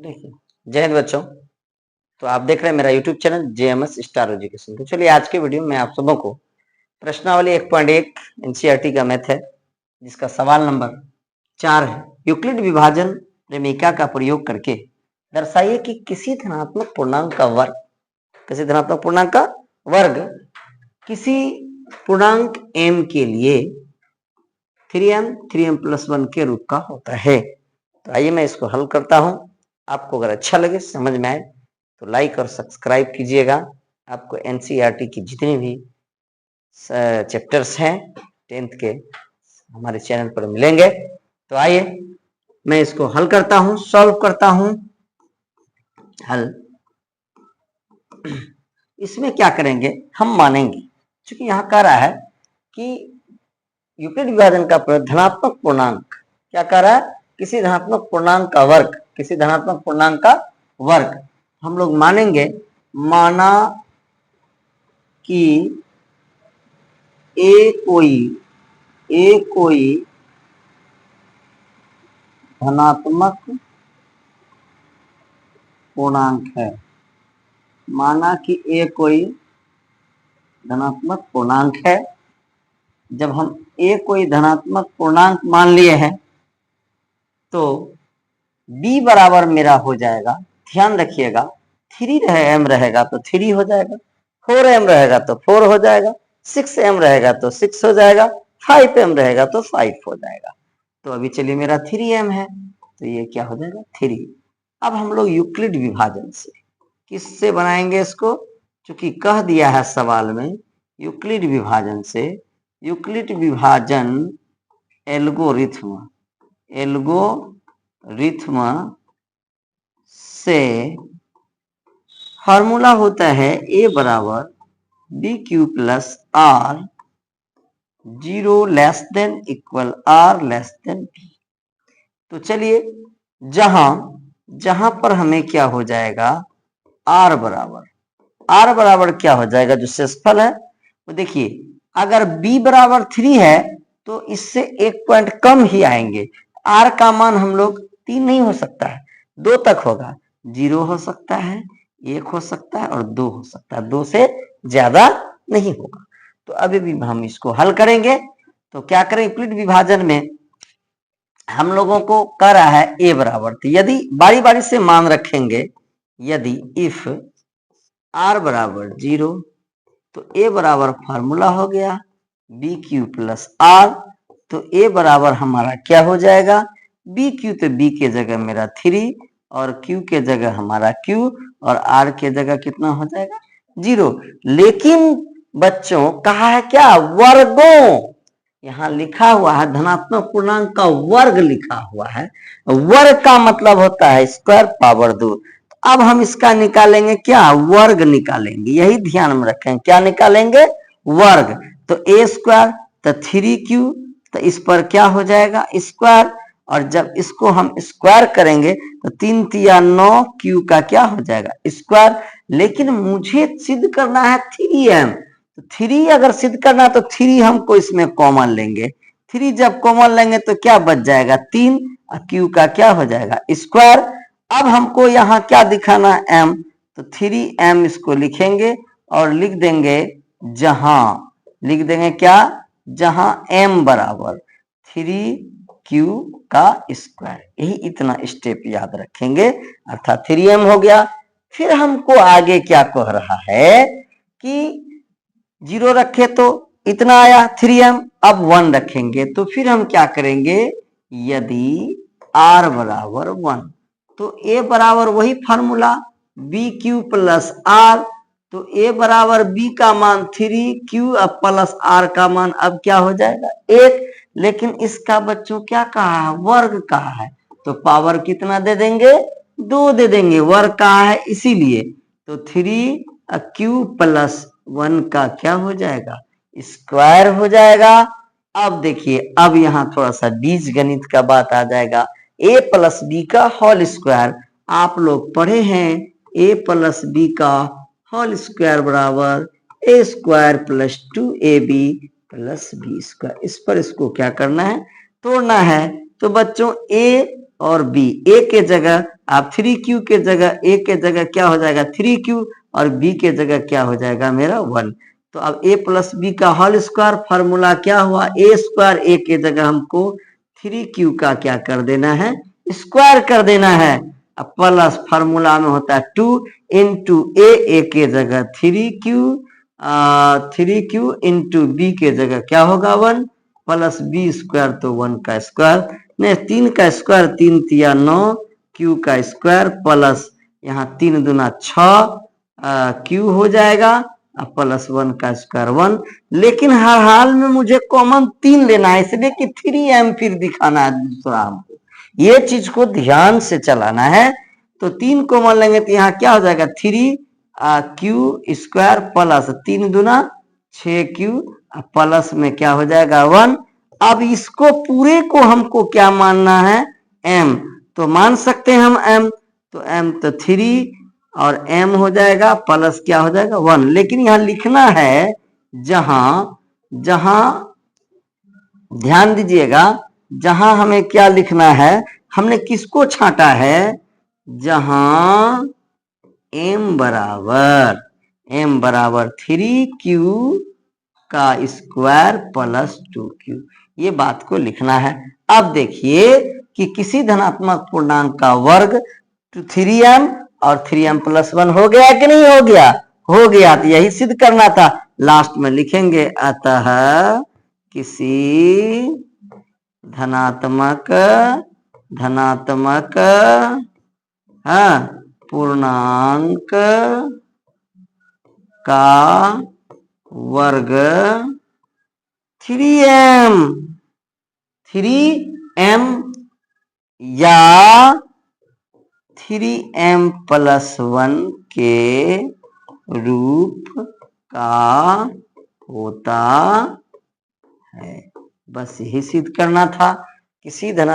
देखिए, जय हिंद बच्चों। तो आप देख रहे हैं मेरा YouTube channel JMS star education. तो चलिए आज के वीडियो में आप सबों को प्रश्नावली 1.1 एनसीईआरटी का मैथ है, जिसका सवाल नंबर 4 है। यूक्लिड विभाजन प्रेमिका का प्रयोग करके दर्शाइए कि किसी धनात्मक पूर्णांक का वर्ग किसी पूर्णांक m के लिए 3m प्लस 1 के रूप का होता है। तो आइए मैं इसको हल करता हूं। आपको अगर अच्छा लगे, समझ में आए तो लाइक और सब्सक्राइब कीजिएगा। आपको एनसीईआरटी की जितने भी चैप्टर्स हैं 10th के हमारे चैनल पर मिलेंगे। तो आइए मैं इसको हल करता हूं, सॉल्व करता हूं। हल इसमें क्या करेंगे, हम मानेंगे क्योंकि यहाँ कह रहा है कि यूक्लिड विभाजन का प्रयोग धनात्मक पूर्णांक, क्या कह रहा है, किसी धनात्मक पूर्णांक का वर्ग हम लोग मानेंगे। माना कि ए कोई धनात्मक पूर्णांक है। माना कि ए कोई धनात्मक पूर्णांक है। जब हम ए कोई धनात्मक पूर्णांक मान लिए हैं तो b बराबर मेरा हो जाएगा, ध्यान रखिएगा, 3m रहेगा तो 3 हो जाएगा, 4m रहेगा तो 4 हो जाएगा, 6m रहेगा तो 6 हो जाएगा, 5m रहेगा तो 5 हो जाएगा। तो अभी चलिए मेरा 3m है तो ये क्या हो जाएगा 3। अब हम लोग यूक्लिड विभाजन से किससे बनाएंगे इसको, क्योंकि कह दिया है सवाल में यूक्लिड विभाजन से। यूक्लिड विभाजन एल्गोरिथ्म से फॉर्मूला होता है a बराबर bq plus r 0 less than equal r less than b। तो चलिए जहां पर हमें क्या हो जाएगा, r बराबर क्या हो जाएगा, जो शेषफल है वो देखिए, अगर b बराबर 3 है तो इससे एक पॉइंट कम ही आएंगे। r का मान हम लोग 3 नहीं हो सकता है, 2 तक होगा, 0 हो सकता है, 1 हो सकता है और 2 हो सकता है, 2 से ज्यादा नहीं होगा। तो अभी भी हम इसको हल करेंगे। तो क्या करें, यूक्लिड विभाजन में हम लोगों को कह रहा है a बराबर, तो यदि बारी बारी से मान रखेंगे, यदि इफ r बराबर 0 तो a बराबर फार्मूला हो गया bq प्लस r। तो a बराबर हमारा क्या हो जाएगा, bq तो b के जगह मेरा 3 और q के जगह हमारा q और r के जगह कितना हो जाएगा 0। लेकिन बच्चों कहा है क्या, वर्गों, यहाँ लिखा हुआ है धनात्मक पूर्णांक का वर्ग लिखा हुआ है। वर्ग का मतलब होता है स्क्वायर पावर 2। अब हम इसका निकालेंगे क्या, वर्ग निकालेंगे, यही ध्यान में रखें, क्या निकालेंगे, वर्ग। तो a स्क्वायर तो 3q, तो इस पर क्या हो जाएगा स्क्वायर, और जब इसको हम स्क्वायर करेंगे तो 3 तिया 9, q का क्या हो जाएगा स्क्वायर। लेकिन मुझे सिद्ध करना है 3m, तो 3 अगर सिद्ध करना तो 3 हमको इसमें कॉमन लेंगे। 3 जब कॉमन लेंगे तो क्या बच जाएगा 3, और q का क्या हो जाएगा स्क्वायर। अब हमको यहाँ क्या दिखाना है m, तो 3m इसको लिखेंगे और लिख देंगे क्या, जहां m बराबर 3q का स्क्वायर। यही इतना स्टेप याद रखेंगे, अर्थात 3m हो गया। फिर हमको आगे क्या कह रहा है कि 0 रखे तो इतना आया 3m, अब 1 रखेंगे तो फिर हम क्या करेंगे, यदि r बराबर 1 तो a बराबर वही फार्मूला bq प्लस r। तो a बराबर b का मान 3q प्लस r का मान अब क्या हो जाएगा 1। लेकिन इसका बच्चों क्या कहा है, वर्ग कहा है, तो पावर कितना दे देंगे 2 दे देंगे, वर्ग कहा है इसीलिए। तो 3q प्लस 1 का क्या हो जाएगा स्क्वायर हो जाएगा। अब देखिए, अब यहाँ थोड़ा सा बीज गणित का बात आ जाएगा, a प्लस बी का होल स्क्वायर, आप लोग पढ़े हैं a प्लस बी का होल स्क्वायर बराबर a square plus 2ab plus B square. इस पर इसको क्या करना है, तोड़ना है। तो बच्चों a और बी, ए के जगह आप 3q के जगह ए के जगह क्या हो जाएगा 3q और बी के जगह क्या हो जाएगा मेरा 1। तो अब a प्लस बी का होल स्क्वायर फॉर्मूला क्या हुआ ए स्क्वायर, ए के जगह हमको 3q का क्या कर देना है स्क्वायर कर देना है। अब प्लस फॉर्मूला में होता है 2 इंटू ए के जगह 3q इंटू बी के जगह क्या होगा 1 प्लस बी स्क्वायर तो 1 का स्क्वायर नहीं 3 का स्क्वायर 3 तिया 9 q का स्क्वायर प्लस यहाँ 3 दूना 6 q हो जाएगा प्लस 1 का स्क्वायर 1। लेकिन हर हाल में मुझे कॉमन 3 लेना है इसलिए कि 3m फिर दिखाना है दूसरा हमको, ये चीज को ध्यान से चलाना है। तो 3 कॉमन लेंगे तो यहाँ क्या हो जाएगा 3q स्क्वायर प्लस 3 दूना 6q प्लस में क्या हो जाएगा 1। अब इसको पूरे को हमको क्या मानना है m, तो मान सकते हैं हम m, तो m तो 3 और m हो जाएगा प्लस क्या हो जाएगा 1। लेकिन यहाँ लिखना है जहां ध्यान दीजिएगा जहां हमें क्या लिखना है, हमने किसको छांटा है जहां m बराबर 3q का स्क्वायर प्लस 2q, ये बात को लिखना है। अब देखिए कि किसी धनात्मक पूर्णांक का वर्ग 3m और 3m प्लस 1 हो गया कि नहीं हो गया, हो गया। तो यही सिद्ध करना था, लास्ट में लिखेंगे अतः किसी धनात्मक पूर्णांक का वर्ग 3m या 3m प्लस 1 के रूप का होता है। बस यही सिद्ध करना था। किसी धनात्मक